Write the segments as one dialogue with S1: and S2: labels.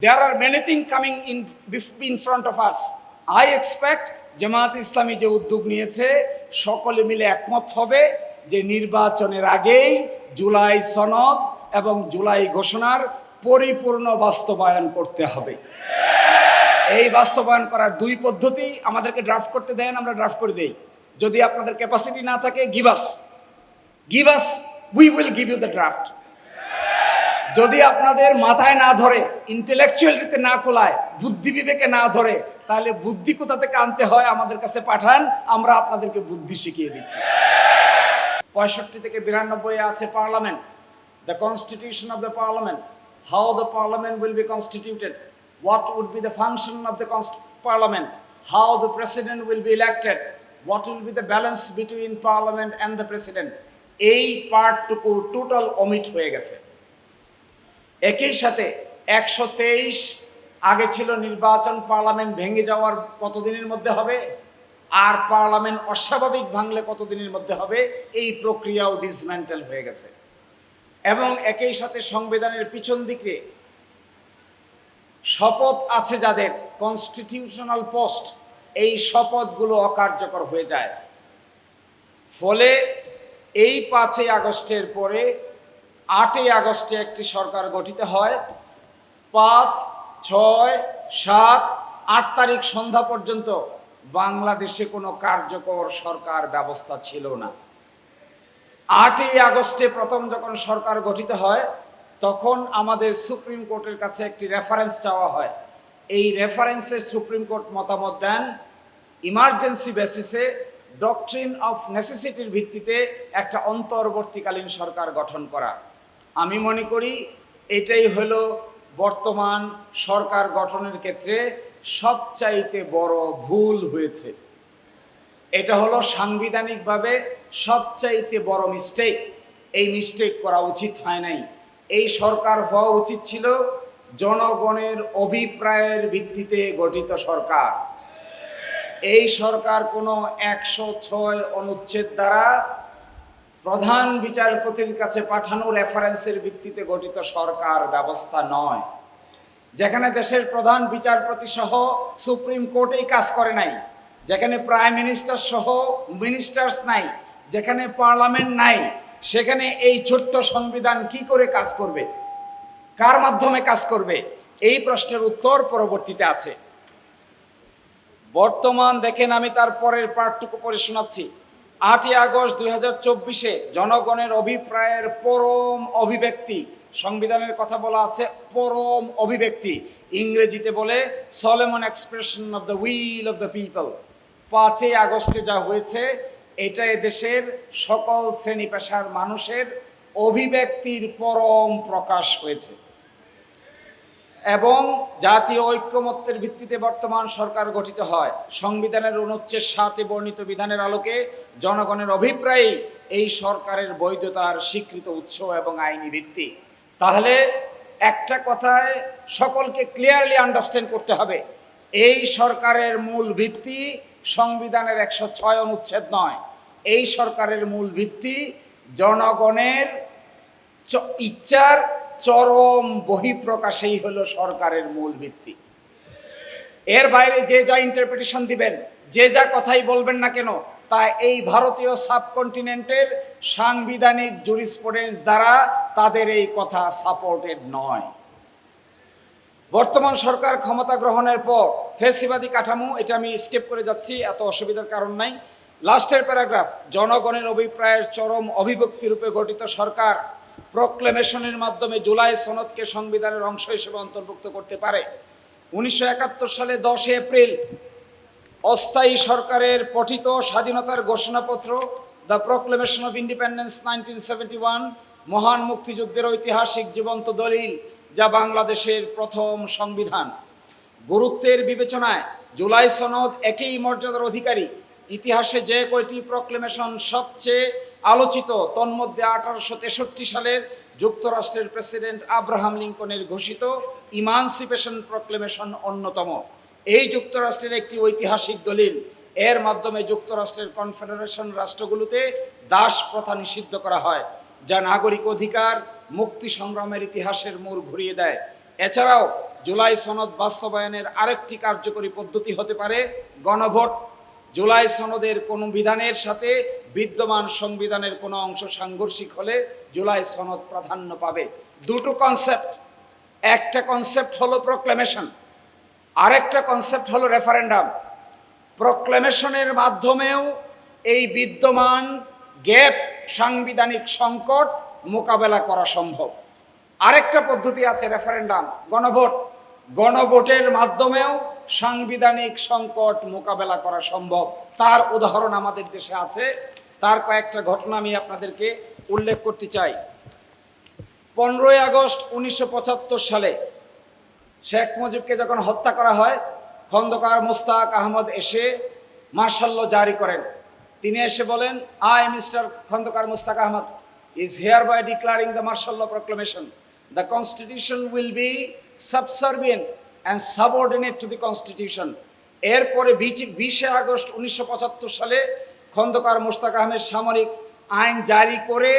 S1: There are many things coming in front of us. I expect Jamaat Islami যে উদ্যোগ নিয়েছে সকলে মিলে একমত হবে যে নির্বাচনের আগেই জুলাই সনদ এবং জুলাই ঘোষণার পরিপূর্ণ বাস্তবায়ন করতে হবে। এই বাস্তবায়ন করার দুই পদ্ধতি, আমাদেরকে ড্রাফট করতে দেন, আমরা ড্রাফট করে দেই। যদি আপনাদের ক্যাপাসিটি না থাকে, give us, we will give you the draft. যদি আপনাদের মাথায় না ধরে, ইন্টেলেকচুয়ালিটিতে না কোলায়, বুদ্ধি বিবেকে না ধরে, তাহলে বুদ্ধি কোথা থেকে আনতে হয় আমাদের কাছে পাঠান, আমরা আপনাদেরকে বুদ্ধি শিখিয়ে দিচ্ছি। 65 থেকে 92 আছে parliament, the constitution of the parliament, how the parliament will be constituted, what would be the function of the parliament, how the president will be elected, what will be the balance between parliament and the president। এই পার্টটুকু total omit হয়ে গেছে। একই সাথে 123 আগে ছিল নির্বাচন, parliament ভেঙে যাওয়ার কতদিনের মধ্যে হবে, আর পার্লামেন্ট অস্বাভাবিক ভাঙলে কতদিনের মধ্যে হবে, এই প্রক্রিয়াও ডিসমেন্টেল হয়ে গেছে। এবং একই সাথে সংবিধানের পিছন দিকে শপথ আছে যাদের, কনস্টিটিউশনাল পোস্ট, এই শপথগুলো অকার্যকর হয়ে যায়। ফলে এই 5 আগস্টের পরে 8 আগস্টে একটি সরকার গঠিত হয়। 5, 6, 7, 8 তারিখ সন্ধ্যা পর্যন্ত বাংলাদেশে কোনো কার্যকর সরকার ব্যবস্থা ছিল না। 8 আগস্টে প্রথম যখন সরকার গঠিত হয়, তখন আমাদের সুপ্রিম কোর্টের কাছে একটি রেফারেন্স চাওয়া হয়। এই রেফারেন্সে সুপ্রিম কোর্ট মতামত দেন ইমার্জেন্সি বেসিসে, ডক্ট্রিন অফ নেসেসিটির ভিত্তিতে একটা অন্তর্বর্তীকালীন সরকার গঠন করা। আমি মনে করি এটাই হলো বর্তমান সরকার গঠনের ক্ষেত্রে সবচাইতে বড় ভুল হয়েছে। এটা হলো সাংবিধানিকভাবে সবচাইতে বড় মিস্টেক। এই মিস্টেক করা উচিত হয় নাই। এই সরকার হওয়া উচিত ছিল জনগণের অভিপ্রায়ের ভিত্তিতে গঠিত সরকার। এই সরকার কোনো 106 অনুচ্ছেদ দ্বারা প্রধান বিচারপতির কাছে পাঠানো রেফারেন্সের ভিত্তিতে গঠিত সরকার ব্যবস্থা নয়, যেখানে দেশের প্রধান বিচারপতি সহ সুপ্রিম কোর্টেই কাজ করে নাই, যেখানে প্রাইম মিনিস্টার সহ মিনিস্টার্স নাই, যেখানে পার্লামেন্ট নাই, সেখানে এই ছোট্ট সংবিধান কি করে কাজ করবে, কার মাধ্যমে কাজ করবে? এই প্রশ্নের উত্তর পরবর্তীতে আছে। বর্তমান দেখেন, আমি তার পরের পার্টটুকু পড়ে শোনাচ্ছি। 8 আগস্ট 2024 জনগণের অভিপ্রায়ের পরম অভিব্যক্তি, সংবিধানের কথা বলা আছে পরম অভিব্যক্তি, ইংরেজিতে বলে Solomon expression of the will of the people. 5 আগস্টে যা হয়েছে, এটা দেশের সকল শ্রেণী পেশার মানুষের অভিব্যক্তির পরম প্রকাশ হয়েছে। এবং জাতীয় ঐক্যমত্যের ভিত্তিতে বর্তমান সরকার গঠিত হয়। সংবিধানের অনুচ্ছেদ 7 বর্ণিত বিধানের আলোকে জনগণের অভিপ্রায়ই এই সরকারের বৈধতার স্বীকৃত উৎস এবং আইনি ভিত্তি। তাহলে একটা কথায় সকলকে ক্লিয়ারলি আন্ডারস্ট্যান্ড করতে হবে, এই সরকারের মূল ভিত্তি সংবিধানের 106 অনুচ্ছেদ নয়। এই সরকারের মূল ভিত্তি জনগণের ইচ্ছার চরম বহিঃপ্রকাশেই হলো সরকারের মূল ভিত্তি। এর বাইরে যে যা ইন্টারপ্রিটেশন দিবেন, যে যা কথাই বলবেন না কেন, তা এই ভারতীয় সাবকন্টিনেন্টের সাংবিধানিক জুরিসপ্রুডেন্স দ্বারা তাদের এই কথা সাপোর্টেড নয়। বর্তমান সরকার ক্ষমতা গ্রহণের পর ফ্যাসিবাদী কাঠামো, এটা আমি স্কিপ করে যাচ্ছি, এত অসুবিধার কারণ নাই। লাস্টের প্যারাগ্রাফ, জনগণের অভিপ্রায়ের চরম অভিব্যক্তি রূপে গঠিত সরকার প্রক্লেমেশনের মাধ্যমে জুলাই সনদকে সংবিধানের অংশ হিসেবে অন্তর্ভুক্ত করতে পারে। 1971 সালে 10 এপ্রিল অস্থায়ী সরকারের পঠিত স্বাধীনতার ঘোষণাপত্র দ্য প্রক্লেমেশন অফ ইন্ডিপেন্ডেন্স 1971 মহান মুক্তিযুদ্ধের ঐতিহাসিক জীবন্ত দলিল, যা বাংলাদেশের প্রথম সংবিধান। গুরুত্বের বিবেচনায় জুলাই সনদ একই মর্যাদার অধিকারী। ইতিহাসে যে কয়টি প্রক্লেমেশন সবচেয়ে আলোচিত, তন্মধ্যে 1863 সালের যুক্তরাষ্ট্রের প্রেসিডেন্ট আব্রাহাম লিঙ্কনের ঘোষিত ইমানসিপেশন প্রক্লেমেশন অন্যতম। এই যুক্তরাষ্ট্রের একটি ঐতিহাসিক দলিল, এর মাধ্যমে যুক্তরাষ্ট্রের কনফেডারেশন রাষ্ট্রগুলোতে দাস প্রথা নিষিদ্ধ করা হয়, যা নাগরিক অধিকার মুক্তি সংগ্রামের ইতিহাসের মোড় ঘুরিয়ে দেয়। এছাড়াও জুলাই সনদ বাস্তবায়নের আরেকটি কার্যকরী পদ্ধতি হতে পারে গণভোট। জুলাই সনদের কোনো বিধানের সাথে বিদ্যমান সংবিধানের কোনো অংশ সাংঘর্ষিক হলে জুলাই সনদ প্রাধান্য পাবে। দুটো কনসেপ্ট, একটা কনসেপ্ট হলো প্রোক্লেমেশন, আরেকটা কনসেপ্ট হলো রেফারেন্ডাম। প্রোক্লেমেশনের মাধ্যমেও এই বিদ্যমান গ্যাপ, সাংবিধানিক সংকট মোকাবেলা করা সম্ভব। আরেকটা পদ্ধতি আছে রেফারেন্ডাম, গণভোট। গণভোটের মাধ্যমেও সাংবিধানিক সংকট মোকাবেলা করা সম্ভব। তার উদাহরণ আমাদের দেশে আছে। তার কয়েকটা ঘটনা আমি আপনাদেরকে উল্লেখ করতে চাই। 15ই আগস্ট 1975 সালে শেখ মুজিবকে যখন হত্যা করা হয়, খন্দকার মোস্তাক আহমদ এসে মার্শাল ল জারি করেন। তিনি এসে বলেন, I mister Khandakar Mostaq Ahmad is hereby declaring the martial law proclamation. The constitution will be subservient and subordinate to the constitution. এরপরে 20 আগস্ট 1975 সালে খন্দকার মোস্তাক আহমেদ সামরিক আইন জারি করে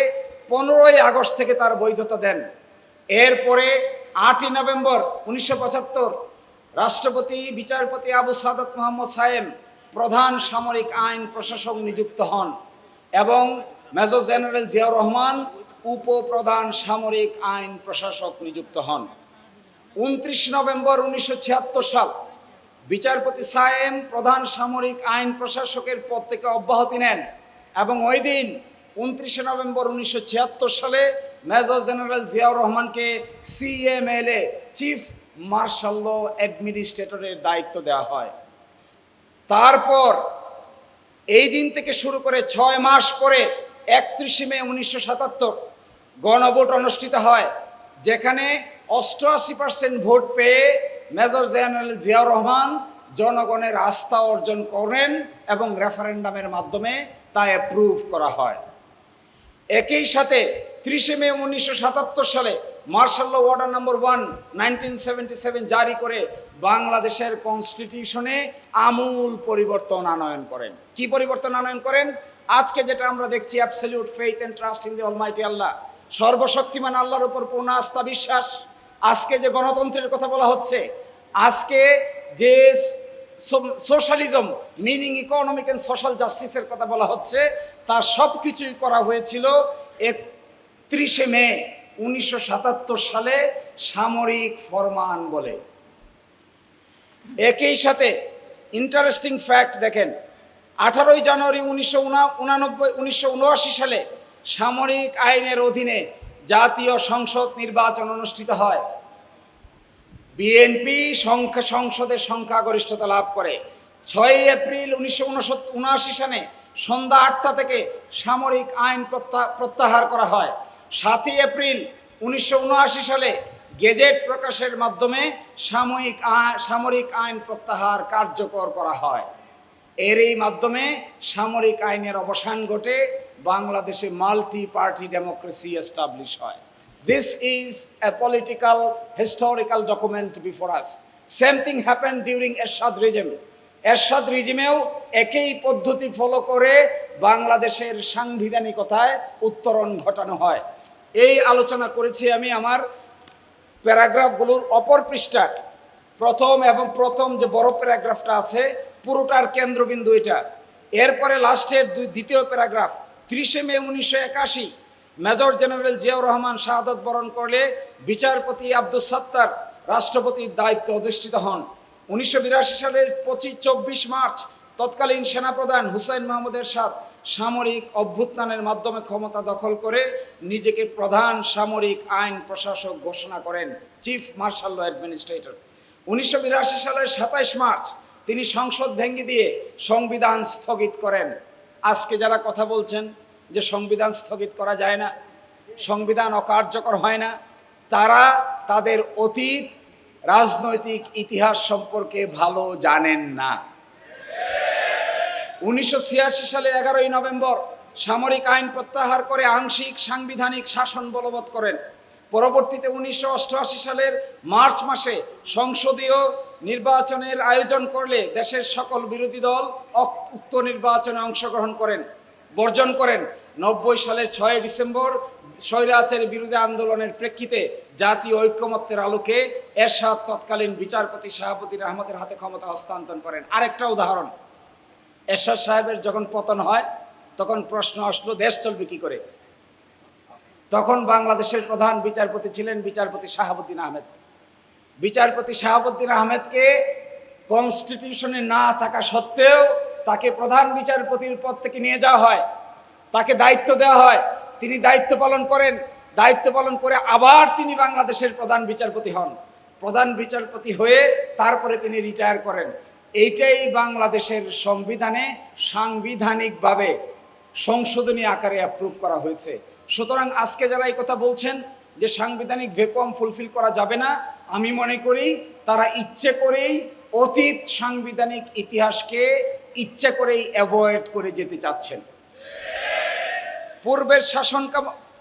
S1: 15ই আগস্ট থেকে তার বৈধতা দেন। এরপরে 8ই নভেম্বর 1975 রাষ্ট্রপতি বিচারপতি আবু সাদাত মোহাম্মদ সায়েম প্রধান সামরিক আইন প্রশাসক নিযুক্ত হন এবং মেজর জেনারেল জিয়াউর রহমান উপপ্রধান সামরিক আইন প্রশাসক নিযুক্ত হন। 29 নভেম্বর 1976 সাল বিচারপতি সায়েম প্রধান সামরিক আইন প্রশাসকের পদ থেকে অব্যাহতি নেন এবং ওই দিন 29 নভেম্বর 1976 সালে মেজর জেনারেল জিয়াউর রহমানকে CMLA চিফ মার্শাল ল অ্যাডমিনিস্ট্রেটরের দায়িত্ব দেওয়া হয়। তারপর এই দিন থেকে শুরু করে 6 মাস পরে 31 মে 1977 গণভোট অনুষ্ঠিত হয়, যেখানে 88% ভোট পেয়ে মেজর জেনারেল জিয়াউর রহমান জনগণের আস্থা অর্জন করেন এবং রেফারেন্ডামের মাধ্যমে তা অ্যাপ্রুভ করা হয়। একই সাথে 30 মে 1977 সালে মার্শাল ল অর্ডার নম্বর 1 1977 জারি করে বাংলাদেশের কনস্টিটিউশনে আমূল পরিবর্তন আনয়ন করেন। কি পরিবর্তন আনয়ন করেন? আজকে যেটা আমরা দেখছি, absolute faith and trust in the almighty Allah, সর্বশক্তিমান আল্লাহর উপর পূর্ণ আস্থা বিশ্বাস। আজকে যে গণতন্ত্রের কথা বলা হচ্ছে, আজকে যে socialism meaning economic and social জাস্টিসের কথা বলা হচ্ছে, তা সব কিছুই করা হয়েছিল 31 মে 1977 সালে সামরিক ফরমান বলে। একই সাথে ইন্টারেস্টিং ফ্যাক্ট দেখেন, 18 জানুয়ারি 1979 সালে সামরিক আইনের অধীনে জাতীয় সংসদ নির্বাচন অনুষ্ঠিত হয়। বিএনপি সংসদে সংখ্যাগরিষ্ঠতা লাভ করে। 6 এপ্রিল 1979 সালে সন্ধ্যা 8টা থেকে সামরিক আইন প্রত্যাহার করা হয়। 7 এপ্রিল 1979 সালে গেজেট প্রকাশের মাধ্যমে সামরিক আইন প্রত্যাহার কার্যকর করা হয়। এরই মাধ্যমে সামরিক আইনের অবসান ঘটে, বাংলাদেশে মাল্টি পার্টি ডেমোক্রেসি এস্টাবলিশ হয়। This is a political historical document before us. Same thing happened during Ershad regime. এরশাদ রিজিমেও একই পদ্ধতি ফলো করে বাংলাদেশের সাংবিধানিকতায় উত্তরণ ঘটানো হয়। এই আলোচনা করেছি আমি আমার প্যারাগ্রাফগুলোর অপর পৃষ্ঠায়। প্রথম যে বড় প্যারাগ্রাফটা আছে, পুরোটার কেন্দ্রবিন্দু এটা। এরপরে লাস্টের দ্বিতীয় প্যারাগ্রাফ, 30 মে 1981 মেজর জেনারেল জিয়াউর রহমান শাহাদত বরণ করলে বিচারপতি আব্দুস সাত্তার রাষ্ট্রপতির দায়িত্ব অধিষ্ঠিত হন। 1982 সালের 24 মার্চ তৎকালীন সেনাপ্রধান হুসাইন মাহমুদ এরশাদ সামরিক অভ্যুত্থানের মাধ্যমে ক্ষমতা দখল করে নিজেকে প্রধান সামরিক আইন প্রশাসক ঘোষণা করেন, চিফ মার্শাল ল অ্যাডমিনিস্ট্রেটর। 1982 সালের 27 মার্চ তিনি সংসদ ভেঙে দিয়ে সংবিধান স্থগিত করেন। আজকে যারা কথা বলছেন যে সংবিধান স্থগিত করা যায় না, সংবিধান অকার্যকর হয় না, তারা তাদের অতীত রাজনৈতিক ইতিহাস সম্পর্কে ভালো জানেন না। 1986 সালে 11 নভেম্বর সামরিক আইন প্রত্যাহার করে আংশিক সাংবিধানিক শাসন বলবৎ করেন। পরবর্তীতে 1988 সালের মার্চ মাসে সংসদীয় নির্বাচনের আয়োজন করলে দেশের সকল বিরোধী দল উক্ত নির্বাচনে অংশগ্রহণ বর্জন করেন। 90 সালের 6 ডিসেম্বর স্বৈরাচারের বিরুদ্ধে আন্দোলনের প্রেক্ষিতে জাতীয় ঐক্যমত্যের আলোকে এরশাদ তৎকালীন বিচারপতি শাহাবুদ্দিন আহমদের হাতে ক্ষমতা হস্তান্তর করেন। আরেকটা উদাহরণ, এরশাদ সাহেবের যখন পতন হয় তখন প্রশ্ন আসলো দেশ চলবে কি করে। তখন বাংলাদেশের প্রধান বিচারপতি ছিলেন বিচারপতি শাহাবুদ্দিন আহমেদ। বিচারপতি শাহাবুদ্দিন আহমেদকে কনস্টিটিউশনে না থাকা সত্ত্বেও তাকে প্রধান বিচারপতির পদ থেকে নিয়ে যাওয়া হয়, তাকে দায়িত্ব দেওয়া হয়, তিনি দায়িত্ব পালন করেন, দায়িত্ব পালন করে আবার তিনি বাংলাদেশের প্রধান বিচারপতি হন। প্রধান বিচারপতি হয়ে তারপরে তিনি রিটায়ার করেন। এইটাই বাংলাদেশের সংবিধানে সাংবিধানিকভাবে সংশোধনী আকারে অ্যাপ্রুভ করা হয়েছে। সুতরাং আজকে যারা এই কথা বলছেন যে সাংবিধানিক ভ্যাকুয়াম ফুলফিল করা যাবে না, আমি মনে করি তারা ইচ্ছে করেই অতীত সাংবিধানিক ইতিহাসকে ইচ্ছে করেই অ্যাভয়েড করে যেতে চাচ্ছেন।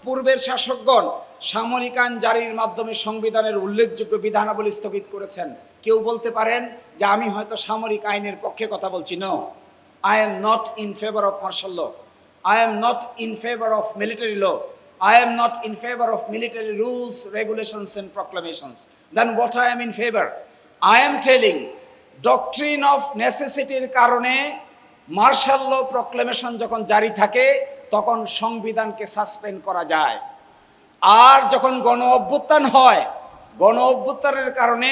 S1: পূর্বের শাসকগণ সামরিক আইন জারির মাধ্যমে সংবিধানের উল্লেখযোগ্য বিধানাবলী স্থগিত করেছেন। কেউ বলতে পারেন যে আমি হয়তো সামরিক আইনের পক্ষে কথা বলছি। No, I am not in favour of martial law, I am not in favor of military law. I am not in favor of military rules, regulations and proclamations. Then what I am in favor? I am telling doctrine of necessity এর কারণে martial ল proclamation যখন জারি থাকে তখন সংবিধানকে suspend করা যায়। আর যখন গণ অভ্যুত্থান হয়, গণ অভ্যুত্থানের কারণে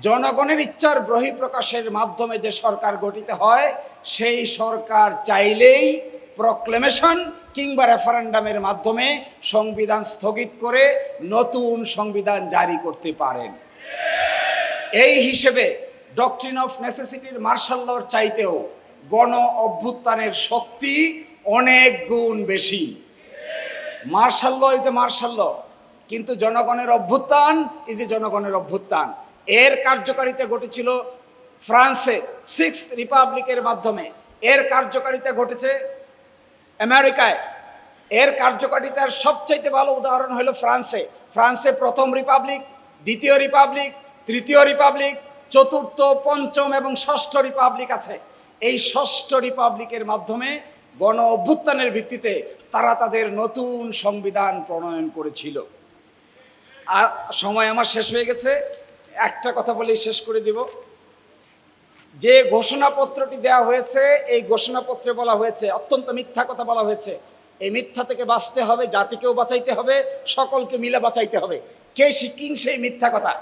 S1: জনগণের ইচ্ছার বহিঃপ্রকাশের মাধ্যমে যে সরকার গঠিত হয়, সেই সরকার চাইলেই প্রক্লেমেশন কিংবা রেফারেন্ডামের মাধ্যমে সংবিধান স্থগিত করে নতুন সংবিধান জারি করতে পারেন। এই হিসেবে ডক্ট্রিন অফ নেসেসিটির মার্শাল লর চাইতেও গণ অভ্যুত্থানের শক্তি অনেক গুণ বেশি। Martial law is a martial law, কিন্তু জনগণের অভ্যুত্থান ইজ এ জনগণের অভ্যুত্থান। এর কার্যকারিতা ঘটেছিল ফ্রান্সে 6th রিপাবলিকের মাধ্যমে, এর কার্যকারিতা ঘটেছে আমেরিকায়, এর কার্যকারিতার সবচাইতে ভালো উদাহরণ হলো ফ্রান্সে। ফ্রান্সে প্রথম রিপাবলিক, দ্বিতীয় রিপাবলিক, তৃতীয় রিপাবলিক, চতুর্থ, পঞ্চম এবং ষষ্ঠ রিপাবলিক আছে। এই ষষ্ঠ রিপাবলিকের মাধ্যমে গণ অভ্যুত্থানের ভিত্তিতে তারা তাদের নতুন সংবিধান প্রণয়ন করেছিল। আর সময় আমার শেষ হয়ে গেছে, একটা কথা বলেই শেষ করে দিব। যে ঘোষণাপত্রটি দেওয়া হয়েছে, এই ঘোষণাপত্রে বলা হয়েছে অত্যন্ত মিথ্যা কথা বলা হয়েছে। এই মিথ্যা থেকে বাঁচতে হবে, জাতিকেও বাঁচাইতে হবে, সকলকে মিলে বাঁচাইতে হবে। কে শিকিং সেই মিথ্যা কথা?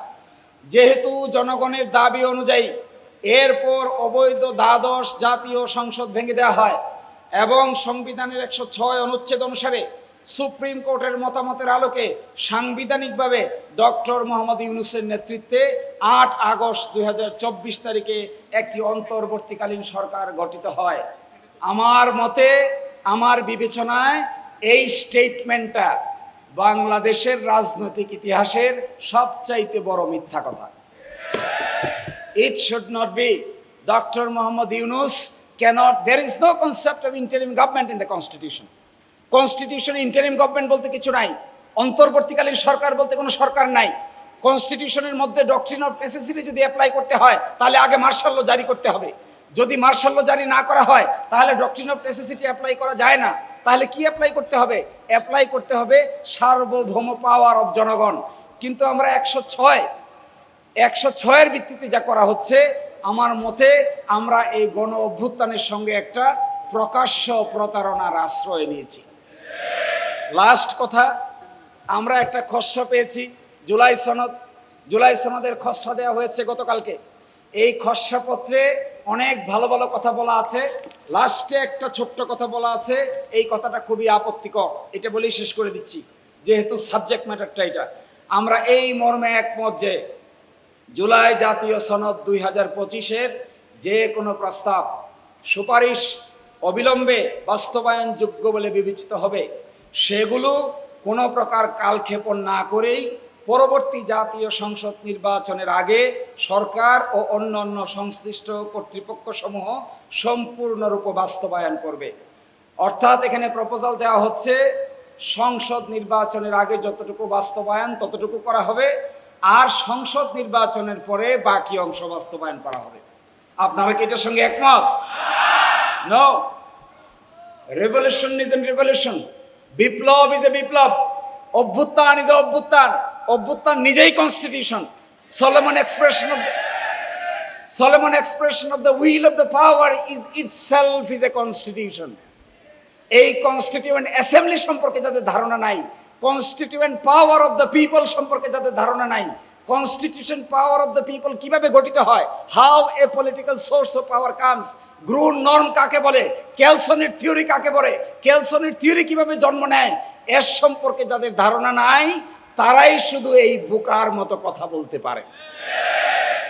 S1: যেহেতু জনগণের দাবি অনুযায়ী এরপর অবৈধ দ্বাদশ জাতীয় সংসদ ভেঙে দেওয়া হয় এবং সংবিধানের 106 অনুচ্ছেদ অনুসারে সুপ্রিম কোর্টের মতামতের আলোকে সাংবিধানিকভাবে ডক্টর মোহাম্মদ ইউনূসের নেতৃত্বে 8 আগস্ট 2024 তারিখে একটি অন্তর্বর্তীকালীন সরকার গঠিত হয়। আমার মতে, আমার বিবেচনায় এই স্টেটমেন্টটা বাংলাদেশের রাজনৈতিক ইতিহাসের সবচাইতে বড় মিথ্যা কথা। It should not be. Dr. Mohammad Yunus cannot, there is no concept of interim government in the constitution. কনস্টিটিউশনে ইন্টারিম গভর্নমেন্ট বলতে কিছু নাই, অন্তর্বর্তীকালীন সরকার বলতে কোনো সরকার নাই। কনস্টিটিউশনের মধ্যে ডক্ট্রিন অফ নেসেসিটি যদি অ্যাপ্লাই করতে হয় তাহলে আগে মার্শাল ল জারি করতে হবে। যদি মার্শাল ল জারি না করা হয় তাহলে ডক্ট্রিন অফ নেসেসিটি অ্যাপ্লাই করা যায় না। তাহলে কি অ্যাপ্লাই করতে হবে? অ্যাপ্লাই করতে হবে সার্বভৌম পাওয়ার অফ জনগণ। কিন্তু আমরা 106 এর ভিত্তিতে যা করা হচ্ছে, আমার মতে আমরা এই গণ অভ্যুত্থানের সঙ্গে একটা প্রকাশ্য প্রতারণার আশ্রয় নিয়েছি। লাস্ট কথা, আমরা একটা খসড়া পেয়েছি, জুলাই সনদের খসড়া দেওয়া হয়েছে গতকালকে। এই খসড়াপত্রে অনেক ভালো ভালো কথা বলা আছে, লাস্টে একটা ছোট্ট কথা বলা আছে, এই কথাটা খুবই আপত্তিকর। এটা বলেই শেষ করে দিচ্ছি, যেহেতু সাবজেক্ট ম্যাটারটা এটা। আমরা এই মর্মে একমত যে জুলাই জাতীয় সনদ 2025-এর যে কোনো প্রস্তাব, সুপারিশ অবিলম্বে বাস্তবায়নযোগ্য বলে বিবেচিত হবে। সেগুলো কোনো প্রকার কালক্ষেপণ না করেই পরবর্তী জাতীয় সংসদ নির্বাচনের আগে সরকার ও অন্যান্য সংশ্লিষ্ট কর্তৃপক্ষসমূহ সম্পূর্ণরূপে বাস্তবায়ন করবে। অর্থাৎ এখানে প্রপোজাল দেওয়া হচ্ছে সংসদ নির্বাচনের আগে যতটুকু বাস্তবায়ন ততটুকু করা হবে, আর সংসদ নির্বাচনের পরে বাকি অংশ বাস্তবায়ন করা হবে। আপনারা কি এটার সঙ্গে একমত? No. Revolution is a revolution. Biplab is a বিপ্লব. অভ্যুত্থান ইজ অভ্যুত্থান, অভ্যুত্থান নিজেই constitution. Solomon expression of the will of the power is itself is a constitution. এই কনস্টিটিউয়েন্ট অ্যাসেম্বলি সম্পর্কে যাদের ধারণা নাই, constituent power of the people সম্পর্কে যাদের ধারণা নাই, constitution power of the people কিভাবে গঠিত হয়, how a political source of power comes, groan norm কাকে বলে, কেলসনের থিওরি কাকে বলে, কেলসনের থিওরি কিভাবে জন্ম নেয়, এর সম্পর্কে যাদের ধারণা নাই তারাই শুধু এই বোকার মতো কথা বলতে পারে।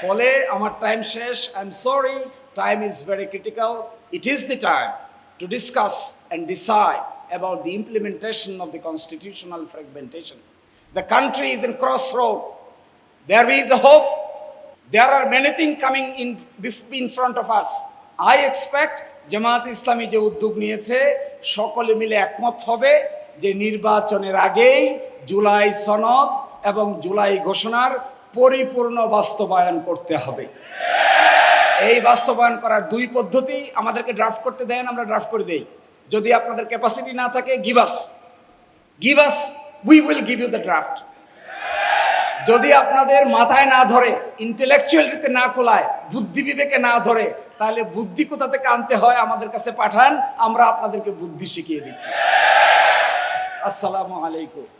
S1: ফলে আমার টাইম শেষ। I am sorry, time is very critical. It is the time to discuss and decide about the implementation of the constitutional fragmentation. The country is in crossroad. There is a hope. There are many things coming in front of us. I expect Jamaat Islami যে উদ্যোগ নিয়েছে সকলে মিলে একমত হবে যে নির্বাচনের আগেই জুলাই সনদ এবং জুলাই ঘোষণার পরিপূর্ণ বাস্তবায়ন করতে হবে। এই বাস্তবায়ন করার দুই পদ্ধতি, আমাদেরকে ড্রাফট করতে দেন, আমরা ড্রাফট করে দেই। যদি আপনাদের ক্যাপাসিটি না থাকে, give us, we will give you the draft. যদি আপনাদের মাথায় না ধরে, ইন্টেলেকচুয়ালিতে না কোলায়, বুদ্ধি বিবেকে না ধরে, তাহলে বুদ্ধি কোথা থেকে আনতে হয় আমাদের কাছে পাঠান, আমরা আপনাদেরকে বুদ্ধি শিখিয়ে দিচ্ছি। আসসালামু আলাইকুম।